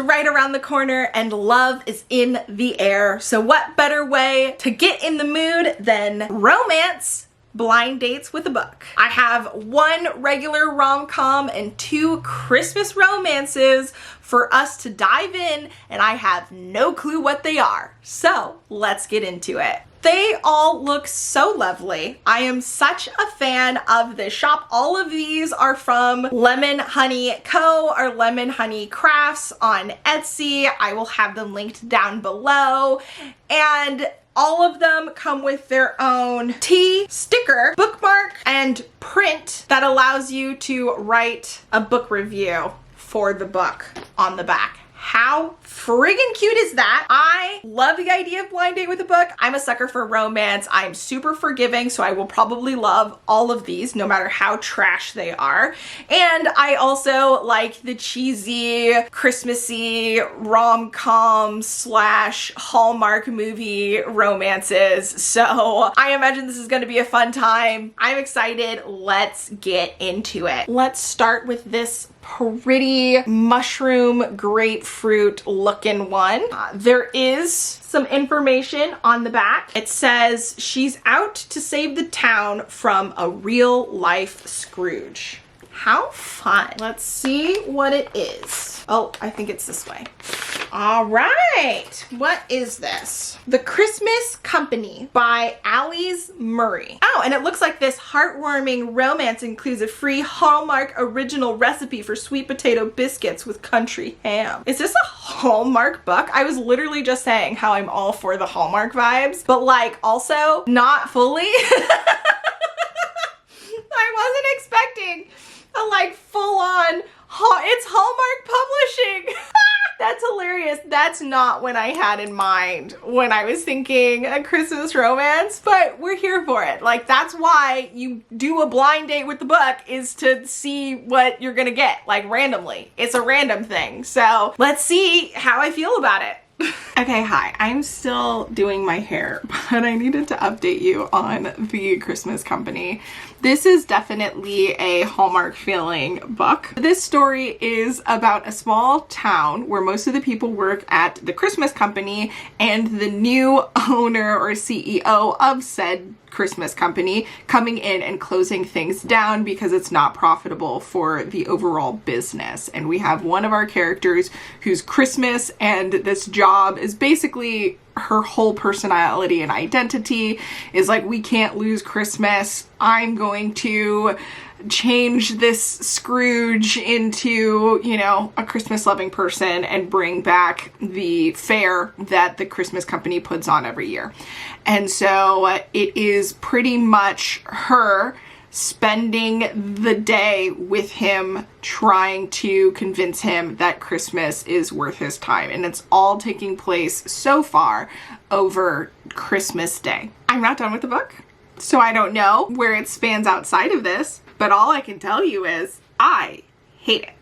right around the corner and love is in the air. So what better way to get in the mood than romance blind dates with a book? I have 1 regular rom-com and 2 Christmas romances for us to dive in, and I have no clue what they are. So let's get into it. They all look so lovely. I am such a fan of this shop. All of these are from Lemon Honey Co. or Lemon Honey Crafts on Etsy. I will have them linked down below. And all of them come with their own tea, sticker, bookmark, and print that allows you to write a book review for the book on the back. How friggin' cute is that? I love the idea of blind date with a book. I'm a sucker for romance. I'm super forgiving, so I will probably love all of these no matter how trash they are. And I also like the cheesy, Christmassy, rom-com / Hallmark movie romances. So I imagine this is gonna be a fun time. I'm excited. Let's get into it. Let's start with this pretty mushroom grapefruit looking one. There is some information on the back. It says she's out to save the town from a real life Scrooge. How fun. Let's see what it is. Oh, I think it's this way. All right, what is this? The Christmas Company by Alice Murray. Oh, and it looks like this heartwarming romance includes a free Hallmark original recipe for sweet potato biscuits with country ham. Is this a Hallmark book? I was literally just saying how I'm all for the Hallmark vibes, but like also not fully. I wasn't expecting a like full-on, it's Hallmark Publishing. That's hilarious. That's not what I had in mind when I was thinking a Christmas romance, but we're here for it. Like, that's why you do a blind date with the book, is to see what you're gonna get, like randomly. It's a random thing. So let's see how I feel about it. Okay, hi, I'm still doing my hair, but I needed to update you on the Christmas Company. This is definitely a Hallmark feeling book. This story is about a small town where most of the people work at the Christmas Company, and the new owner or CEO of said Christmas Company coming in and closing things down because it's not profitable for the overall business. And we have one of our characters whose Christmas and this job is basically her whole personality and identity is like, we can't lose Christmas. I'm going to change this Scrooge into, you know, a Christmas loving person and bring back the fair that the Christmas Company puts on every year. And so it is pretty much her spending the day with him, trying to convince him that Christmas is worth his time. And it's all taking place so far over Christmas Day. I'm not done with the book, so I don't know where it spans outside of this, but all I can tell you is I hate it.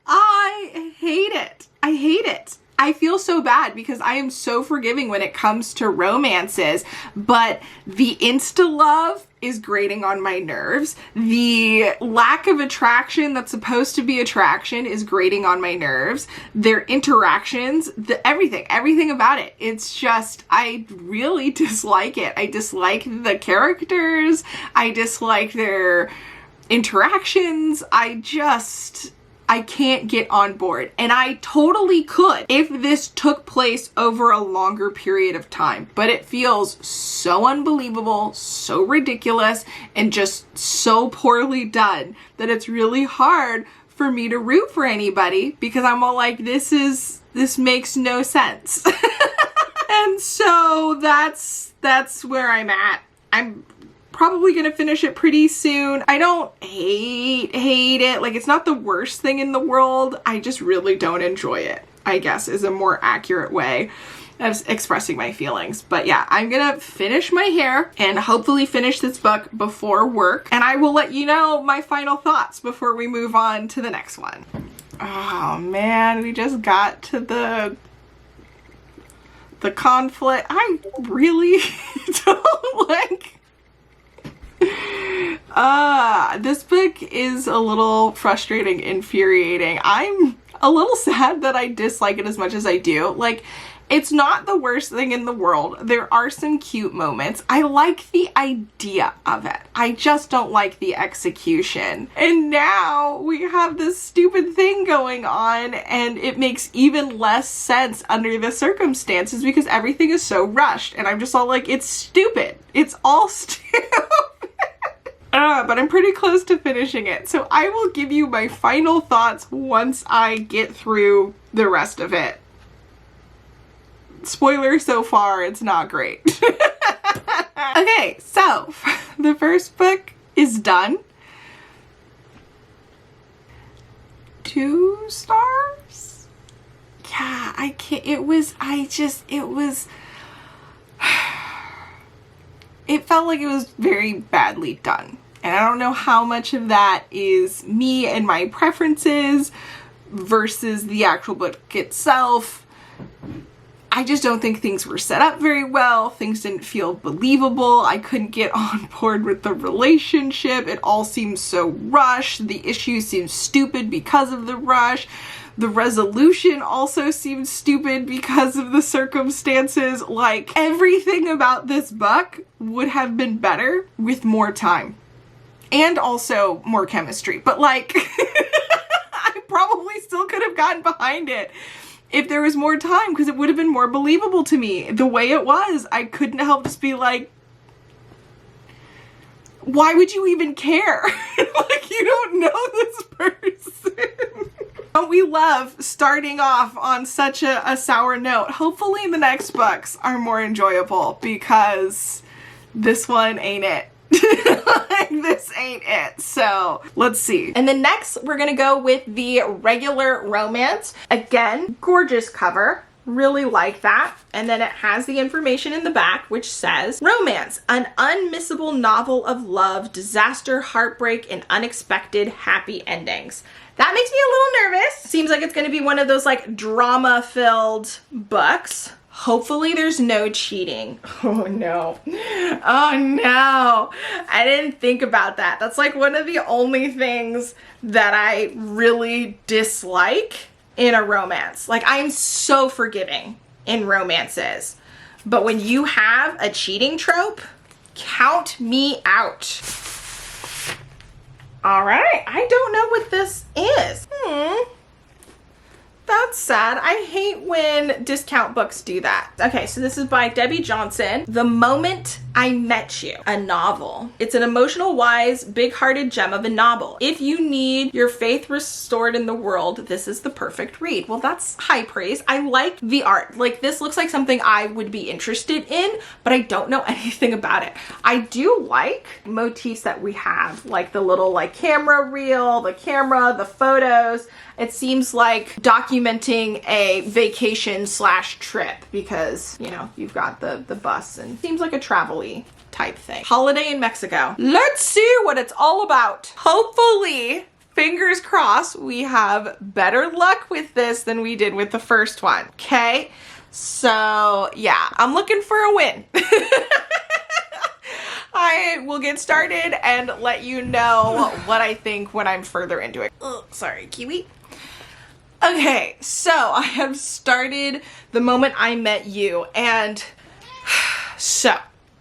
I hate it. I hate it. I feel so bad because I am so forgiving when it comes to romances, but the insta-love is grating on my nerves. The lack of attraction that's supposed to be attraction is grating on my nerves. Their interactions, everything about it. It's just, I really dislike it. I dislike the characters. I dislike their interactions. I can't get on board. And I totally could if this took place over a longer period of time, but it feels so unbelievable, so ridiculous, and just so poorly done that it's really hard for me to root for anybody, because I'm all like, this makes no sense. And so that's where I'm at. I'm probably gonna finish it pretty soon. I don't hate it. Like, it's not the worst thing in the world. I just really don't enjoy it, I guess, is a more accurate way of expressing my feelings. But yeah, I'm gonna finish my hair and hopefully finish this book before work. And I will let you know my final thoughts before we move on to the next one. Oh man, we just got to the conflict. I really don't like... This book is a little frustrating, infuriating. I'm a little sad that I dislike it as much as I do. Like, it's not the worst thing in the world. There are some cute moments. I like the idea of it. I just don't like the execution. And now we have this stupid thing going on, and it makes even less sense under the circumstances because everything is so rushed. And I'm just all like, it's stupid. It's all stupid. But I'm pretty close to finishing it. So I will give you my final thoughts once I get through the rest of it. Spoiler so far, it's not great. Okay, so the first book is done. 2 stars? Yeah, I can't, it felt like it was very badly done. And I don't know how much of that is me and my preferences versus the actual book itself. I just don't think things were set up very well. Things didn't feel believable. I couldn't get on board with the relationship. It all seems so rushed. The issue seems stupid because of the rush. The resolution also seems stupid because of the circumstances. Like, everything about this book would have been better with more time. And also more chemistry. But like, I probably still could have gotten behind it if there was more time, because it would have been more believable to me. The way it was, I couldn't help just be like, why would you even care? Like, you don't know this person. Don't we love starting off on such a sour note? Hopefully the next books are more enjoyable, because this one ain't it. Like, this ain't it. So let's see. And then next we're gonna go with the regular romance. Again, gorgeous cover. Really like that. And then it has the information in the back, which says, romance, an unmissable novel of love, disaster, heartbreak, and unexpected happy endings. That makes me a little nervous. Seems like it's going to be one of those like drama-filled books. Hopefully there's no cheating. Oh no. Oh no. I didn't think about that. That's like one of the only things that I really dislike in a romance. Like, I'm so forgiving in romances, but when you have a cheating trope, count me out. All right, I don't know what this is. That's sad. I hate when discount books do that. Okay, so this is by Debbie Johnson. The Moment I Met You, a novel. It's an emotional, wise, big-hearted gem of a novel. If you need your faith restored in the world, this is the perfect read. Well, that's high praise. I like the art. Like, this looks like something I would be interested in, but I don't know anything about it. I do like motifs that we have, like the little like camera reel, the camera, the photos. It seems like documenting a vacation / trip because, you know, you've got the bus and seems like a travel-y type thing. Holiday in Mexico. Let's see what it's all about. Hopefully, fingers crossed, we have better luck with this than we did with the first one. Okay, so yeah, I'm looking for a win. I will get started and let you know what I think when I'm further into it. Oh, sorry, Kiwi. Okay, so I have started The Moment I Met You, and so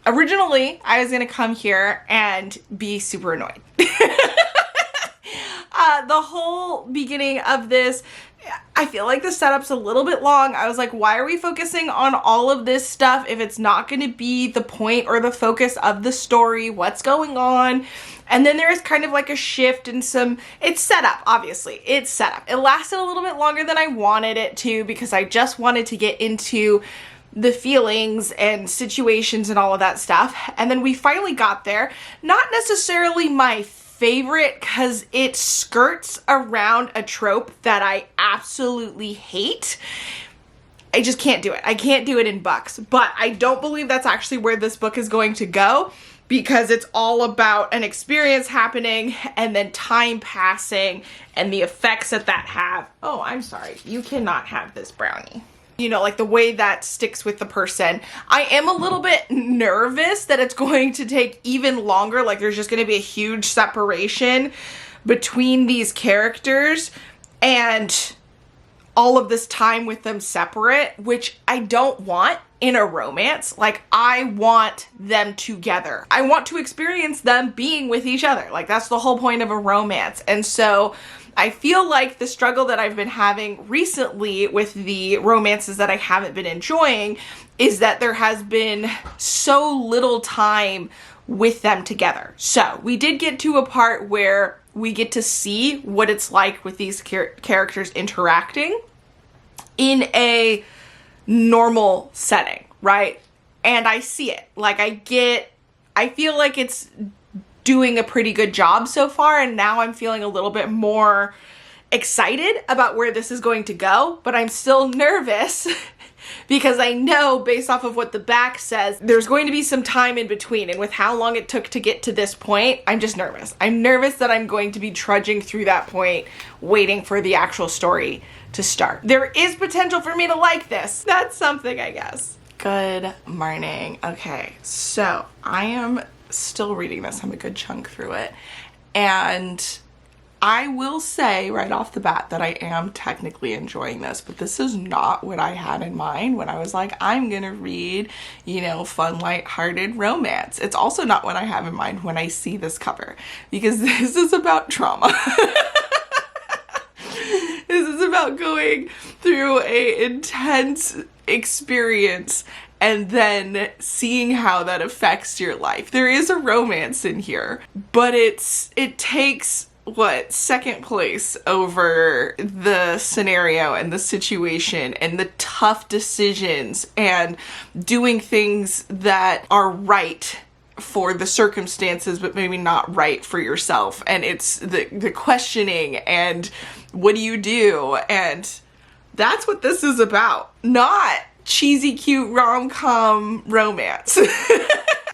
originally I was gonna come here and be super annoyed. The whole beginning of this, I feel like the setup's a little bit long. I was like, why are we focusing on all of this stuff if it's not going to be the point or the focus of the story? What's going on? And then there is kind of like a shift and it's set up, obviously. It's set up. It lasted a little bit longer than I wanted it to because I just wanted to get into the feelings and situations and all of that stuff. And then we finally got there. Not necessarily my favorite because it skirts around a trope that I absolutely hate. I just can't do it. I can't do it in books, but I don't believe that's actually where this book is going to go because it's all about an experience happening and then time passing and the effects that have. Oh, I'm sorry. You cannot have this brownie. you know, like the way that sticks with the person. I am a little bit nervous that it's going to take even longer. Like there's just going to be a huge separation between these characters and all of this time with them separate, which I don't want in a romance. Like I want them together. I want to experience them being with each other. Like that's the whole point of a romance. And so I feel like the struggle that I've been having recently with the romances that I haven't been enjoying is that there has been so little time with them together. So we did get to a part where we get to see what it's like with these characters interacting in a normal setting, right? And I see it. Like I feel like it's doing a pretty good job so far, and now I'm feeling a little bit more excited about where this is going to go, but I'm still nervous because I know based off of what the back says, there's going to be some time in between, and with how long it took to get to this point, I'm just nervous. I'm nervous that I'm going to be trudging through that point, waiting for the actual story to start. There is potential for me to like this. That's something, I guess. Good morning. Okay, so I am still reading this. I'm a good chunk through it. And I will say right off the bat that I am technically enjoying this, but this is not what I had in mind when I was like, I'm gonna read, you know, fun, lighthearted romance. It's also not what I have in mind when I see this cover, because this is about trauma. This is about going through a intense experience and then seeing how that affects your life. There is a romance in here, but it takes second place over the scenario and the situation and the tough decisions and doing things that are right for the circumstances but maybe not right for yourself. And it's the questioning and what do you do? And that's what this is about. Not cheesy, cute rom-com romance.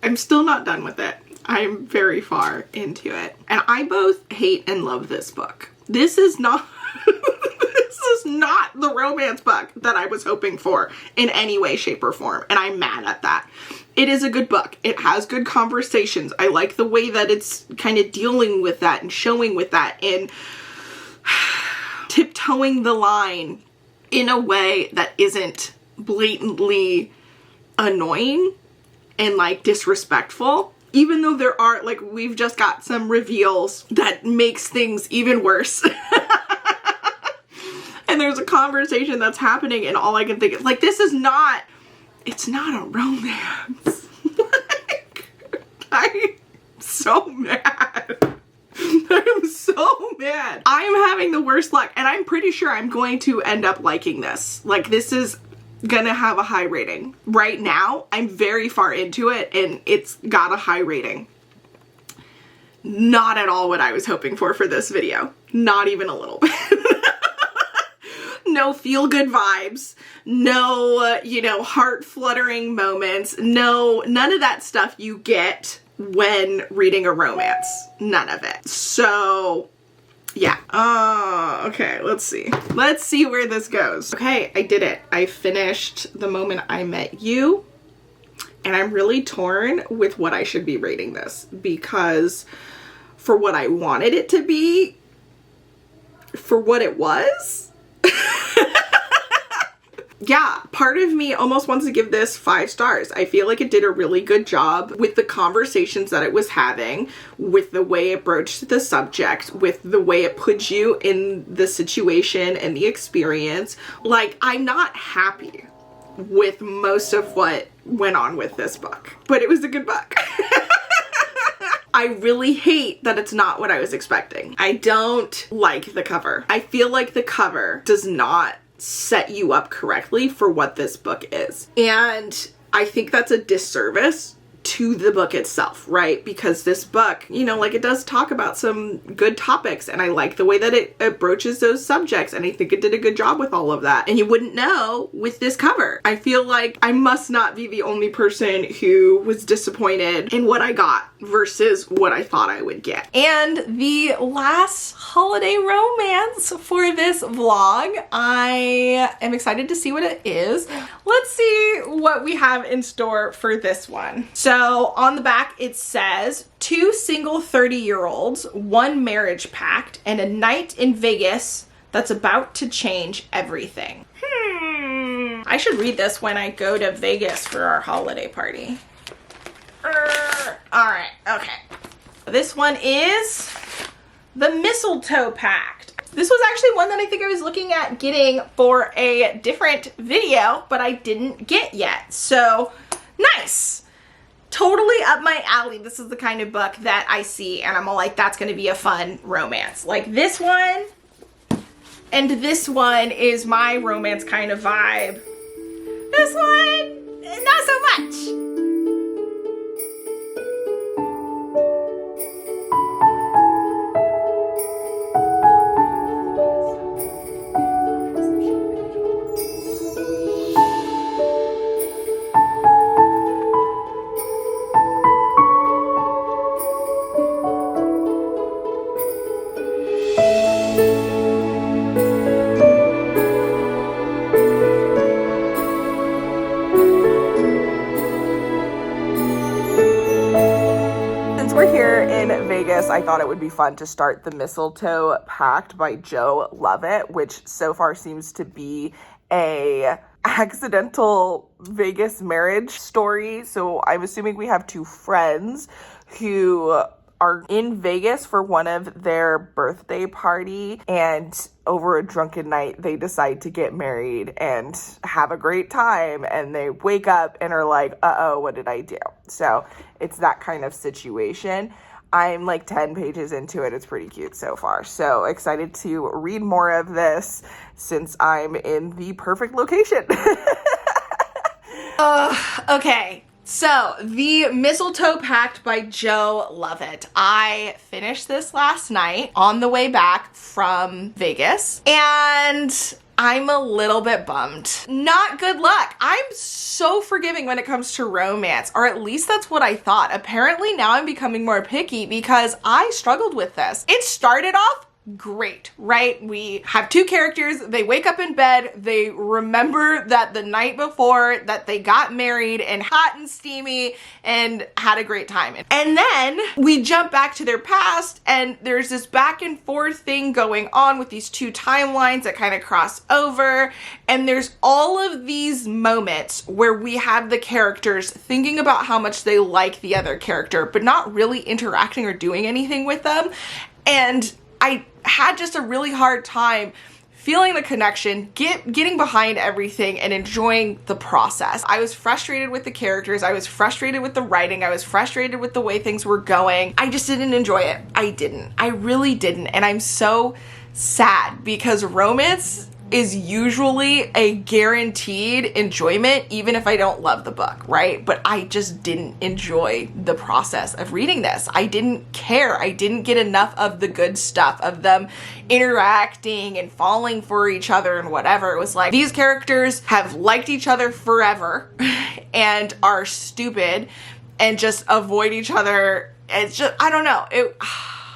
I'm still not done with it. I'm very far into it. And I both hate and love this book. This is not this is not the romance book that I was hoping for in any way, shape, or form. And I'm mad at that. It is a good book. It has good conversations. I like the way that it's kind of dealing with that and showing with that and tiptoeing the line in a way that isn't blatantly annoying and like disrespectful, even though there are, like, we've just got some reveals that makes things even worse. And there's a conversation that's happening and all I can think is like, this is not, it's not a romance. Like, I'm so mad. I'm so mad. I am having the worst luck, and I'm pretty sure I'm going to end up liking this. Like, this is gonna have a high rating. Right now, I'm very far into it, and it's got a high rating. Not at all what I was hoping for this video. Not even a little bit. No feel-good vibes. No, you know, heart-fluttering moments. No, none of that stuff you get when reading a romance. None of it. So, yeah. Okay, let's see. Let's see where this goes. Okay, I did it. I finished The Moment I Met You, and I'm really torn with what I should be rating this, because for what I wanted it to be, for what it was, yeah, part of me almost wants to give this 5 stars. I feel like it did a really good job with the conversations that it was having, with the way it broached the subject, with the way it put you in the situation and the experience. Like, I'm not happy with most of what went on with this book, but it was a good book. I really hate that it's not what I was expecting. I don't like the cover. I feel like the cover does not set you up correctly for what this book is. And I think that's a disservice to the book itself, right? Because this book, you know, like, it does talk about some good topics, and I like the way that it broaches those subjects, and I think it did a good job with all of that. And you wouldn't know with this cover. I feel like I must not be the only person who was disappointed in what I got versus what I thought I would get. And the last holiday romance for this vlog, I am excited to see what it is. Let's see what we have in store for this one. So on the back it says, 2 single 30-year-olds, 1 marriage pact, and a night in Vegas that's about to change everything. I should read this when I go to Vegas for our holiday party. All right, okay. This one is the Mistletoe Pact. This was actually one that I think I was looking at getting for a different video, but I didn't get yet. So nice. Totally up my alley. This is the kind of book that I see and I'm all like, that's gonna be a fun romance. Like this one and this one is my romance kind of vibe. This one, not so much. Vegas, I thought it would be fun to start the Mistletoe Pact by Joe Lovett, which so far seems to be a accidental Vegas marriage story. So I'm assuming we have 2 friends who are in Vegas for one of their birthday party, and over a drunken night they decide to get married and have a great time, and they wake up and are like, uh-oh, what did I do? So it's that kind of situation. I'm like 10 pages into it. It's pretty cute so far. So excited to read more of this since I'm in the perfect location. Okay. So the Mistletoe Pact by Joe Lovett. I finished this last night on the way back from Vegas, and I'm a little bit bummed. Not good luck. I'm so forgiving when it comes to romance, or at least that's what I thought. Apparently now I'm becoming more picky because I struggled with this. It started off great, right? We have 2 characters, they wake up in bed, they remember that the night before that they got married and hot and steamy and had a great time. And then we jump back to their past and there's this back and forth thing going on with these 2 timelines that kind of cross over, and there's all of these moments where we have the characters thinking about how much they like the other character but not really interacting or doing anything with them. And I had just a really hard time feeling the connection, getting behind everything and enjoying the process. I was frustrated with the characters, I was frustrated with the writing, I was frustrated with the way things were going. I just didn't enjoy it. I really didn't. And I'm so sad because romance is usually a guaranteed enjoyment even if I don't love the book, right? But I just didn't enjoy the process of reading this. I didn't care. I didn't get enough of the good stuff of them interacting and falling for each other and whatever. It was like these characters have liked each other forever and are stupid and just avoid each other. It's just, I don't know.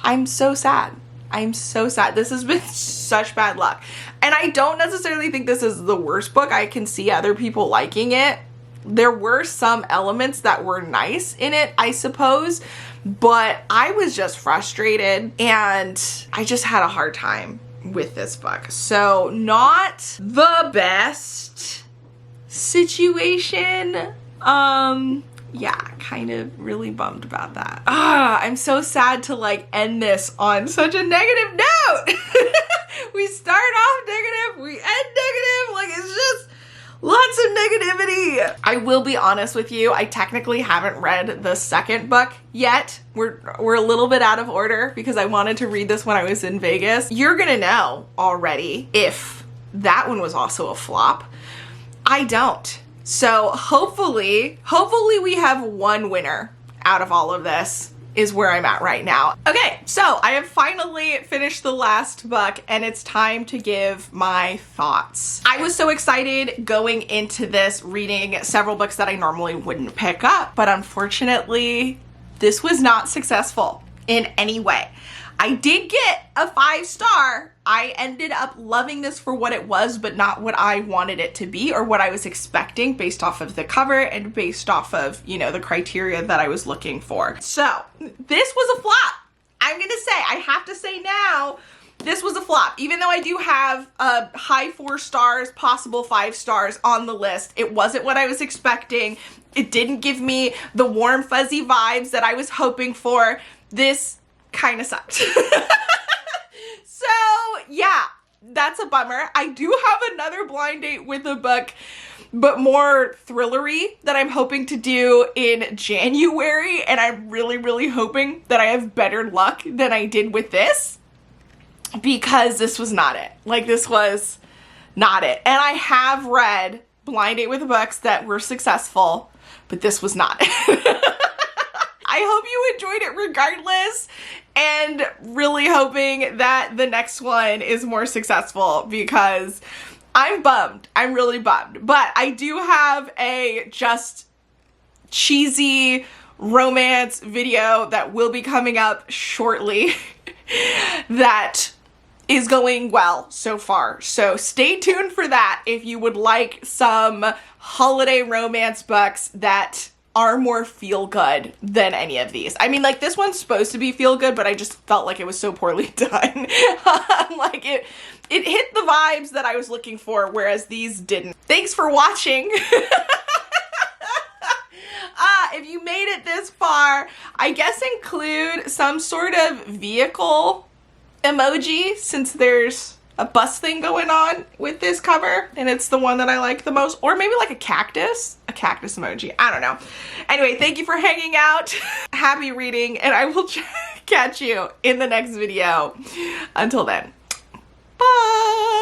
I'm so sad. I'm so sad. This has been such bad luck. And I don't necessarily think this is the worst book. I can see other people liking it. There were some elements that were nice in it, I suppose, but I was just frustrated and I just had a hard time with this book. So not the best situation. Yeah, kind of really bummed about that. I'm so sad to like end this on such a negative note. We start off negative, we end negative, like it's just lots of negativity. I will be honest with you, I technically haven't read the second book yet. We're a little bit out of order because I wanted to read this when I was in Vegas. You're gonna know already if that one was also a flop. I don't. So hopefully we have one winner out of all of this is where I'm at right now. Okay, so I have finally finished the last book and it's time to give my thoughts. I was so excited going into this reading several books that I normally wouldn't pick up, but unfortunately this was not successful in any way. I did get a 5-star. I ended up loving this for what it was, but not what I wanted it to be or what I was expecting based off of the cover and based off of, you know, the criteria that I was looking for. So this was a flop. I'm gonna say, I have to say now, this was a flop. Even though I do have a high 4 stars, possible 5 stars on the list, it wasn't what I was expecting. It didn't give me the warm, fuzzy vibes that I was hoping for. This kind of sucked. So yeah, that's a bummer. I do have another blind date with a book, but more thrillery, that I'm hoping to do in January, and I'm really, really hoping that I have better luck than I did with this, because this was not it. Like, this was not it. And I have read blind date with books that were successful, but this was not it. I hope you enjoyed it regardless, and really hoping that the next one is more successful, because I'm bummed. I'm really bummed. But I do have a just cheesy romance video that will be coming up shortly that is going well so far. So stay tuned for that if you would like some holiday romance books that are more feel good than any of these. I mean, like, this one's supposed to be feel good, but I just felt like it was so poorly done. Like, it hit the vibes that I was looking for, whereas these didn't. Thanks for watching. If you made it this far, I guess include some sort of vehicle emoji, since there's a bus thing going on with this cover, and it's the one that I like the most. Or maybe like a cactus emoji. I don't know. Anyway, thank you for hanging out. Happy reading, and I will catch you in the next video. Until then, bye.